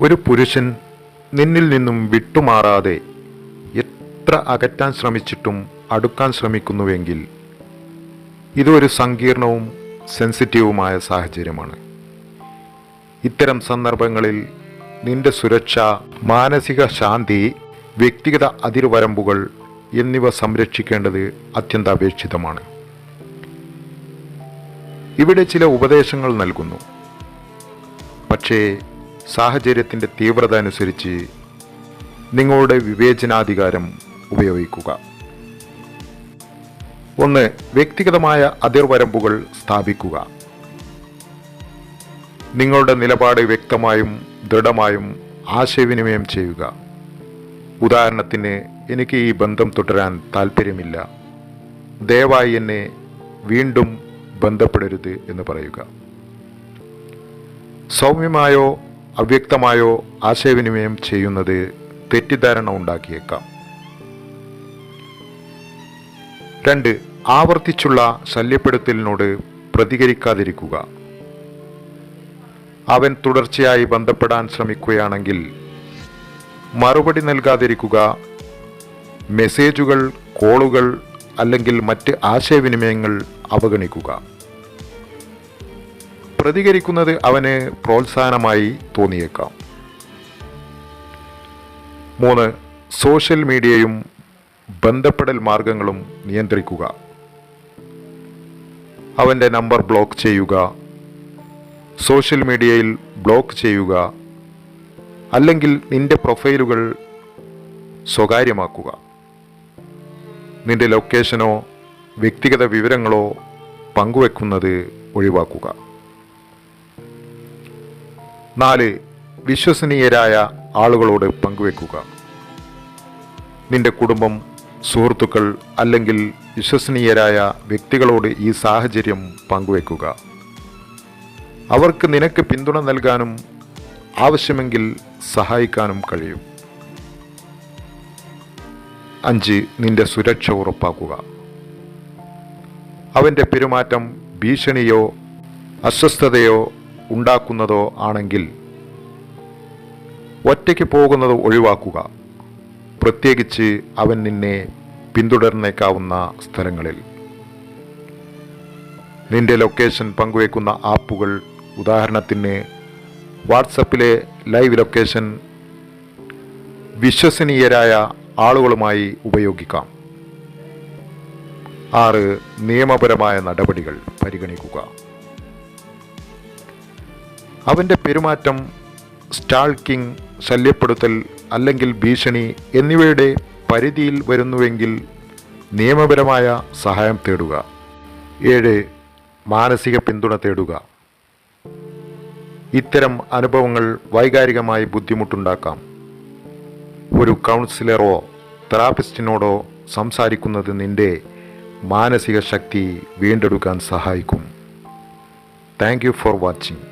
ഒരു പുരുഷൻ നിന്നിൽ നിന്നും വിട്ടുമാറാതെ എത്ര അകറ്റാൻ ശ്രമിച്ചിട്ടും അടുക്കാൻ ശ്രമിക്കുന്നുവെങ്കിൽ ഇതൊരു സങ്കീർണവും സെൻസിറ്റീവുമായ സാഹചര്യമാണ്. ഇത്തരം സന്ദർഭങ്ങളിൽ നിന്റെ സുരക്ഷ, മാനസിക ശാന്തി, വ്യക്തിഗത അതിർവരമ്പുകൾ എന്നിവ സംരക്ഷിക്കേണ്ടത് അത്യന്താപേക്ഷിതമാണ്. ഇവിടെ ചില ഉപദേശങ്ങൾ നൽകുന്നു. പക്ഷേ സാഹചര്യത്തിൻ്റെ തീവ്രത അനുസരിച്ച് നിങ്ങളുടെ വിവേചനാധികാരം ഉപയോഗിക്കുക. 1. വ്യക്തിഗതമായ അതിർവരമ്പുകൾ സ്ഥാപിക്കുക. നിങ്ങളുടെ നിലപാട് വ്യക്തമായും ദൃഢമായും ആശയവിനിമയം ചെയ്യുക. ഉദാഹരണത്തിന്, എനിക്ക് ഈ ബന്ധം തുടരാൻ താല്പര്യമില്ല, ദയവായി എന്നെ വീണ്ടും ബന്ധപ്പെടരുത് എന്ന് പറയുക. സൗമ്യമായോ അവ്യക്തമായോ ആശയവിനിമയം ചെയ്യുന്നത് തെറ്റിദ്ധാരണ ഉണ്ടാക്കിയേക്കാം. 2. ആവർത്തിച്ചുള്ള ശല്യപ്പെടുത്തലിനോട് പ്രതികരിക്കാതിരിക്കുക. അവൻ തുടർച്ചയായി ബന്ധപ്പെടാൻ ശ്രമിക്കുകയാണെങ്കിൽ മറുപടി നൽകാതിരിക്കുക. മെസ്സേജുകൾ, കോളുകൾ അല്ലെങ്കിൽ മറ്റ് ആശയവിനിമയങ്ങൾ അവഗണിക്കുക. പ്രതികരിക്കുന്നത് അവന് പ്രോത്സാഹനമായി തോന്നിയേക്കാം. 3. സോഷ്യൽ മീഡിയയും ബന്ധപ്പെടൽ മാർഗങ്ങളും നിയന്ത്രിക്കുക. അവൻ്റെ നമ്പർ ബ്ലോക്ക് ചെയ്യുക, സോഷ്യൽ മീഡിയയിൽ ബ്ലോക്ക് ചെയ്യുക, അല്ലെങ്കിൽ നിന്റെ പ്രൊഫൈലുകൾ സ്വകാര്യമാക്കുക. നിന്റെ ലൊക്കേഷനോ വ്യക്തിഗത വിവരങ്ങളോ പങ്കുവെക്കുന്നത് ഒഴിവാക്കുക. 4. വിശ്വസനീയരായ ആളുകളോട് പങ്കുവെക്കുക. നിന്റെ കുടുംബം, സുഹൃത്തുക്കൾ അല്ലെങ്കിൽ വിശ്വസനീയരായ വ്യക്തികളോട് ഈ സാഹചര്യം പങ്കുവെക്കുക. അവർക്ക് നിനക്ക് പിന്തുണ നൽകാനും ആവശ്യമെങ്കിൽ സഹായിക്കാനും കഴിയും. 5. നിന്റെ സുരക്ഷ ഉറപ്പാക്കുക. അവൻ്റെ പെരുമാറ്റം ഭീഷണിയോ അസ്വസ്ഥതയോ ഉണ്ടാക്കുന്നതോ ആണെങ്കിൽ ഒറ്റയ്ക്ക് പോകുന്നത് ഒഴിവാക്കുക, പ്രത്യേകിച്ച് അവൻ നിന്നെ പിന്തുടർന്നേക്കാവുന്ന സ്ഥലങ്ങളിൽ. നിന്റെ ലൊക്കേഷൻ പങ്കുവയ്ക്കുന്ന ആപ്പുകൾ, ഉദാഹരണത്തിന് വാട്സപ്പിലെ ലൈവ് ലൊക്കേഷൻ, വിശ്വസനീയരായ ആളുകളുമായി ഉപയോഗിക്കാം. 6. നിയമപരമായ നടപടികൾ പരിഗണിക്കുക. അവൻ്റെ പെരുമാറ്റം സ്റ്റാൾക്കിംഗ്, ശല്യപ്പെടുത്തൽ അല്ലെങ്കിൽ ഭീഷണി എന്നിവയുടെ പരിധിയിൽ വരുന്നുവെങ്കിൽ നിയമപരമായ സഹായം തേടുക. 7. മാനസിക പിന്തുണ തേടുക. ഇത്തരം അനുഭവങ്ങൾ വൈകാരികമായി ബുദ്ധിമുട്ടുണ്ടാക്കാം. ഒരു കൗൺസിലറോ തെറാപ്പിസ്റ്റിനോടോ സംസാരിക്കുന്നത് നിന്റെ മാനസിക ശക്തി വീണ്ടെടുക്കാൻ സഹായിക്കും. Thank you for watching.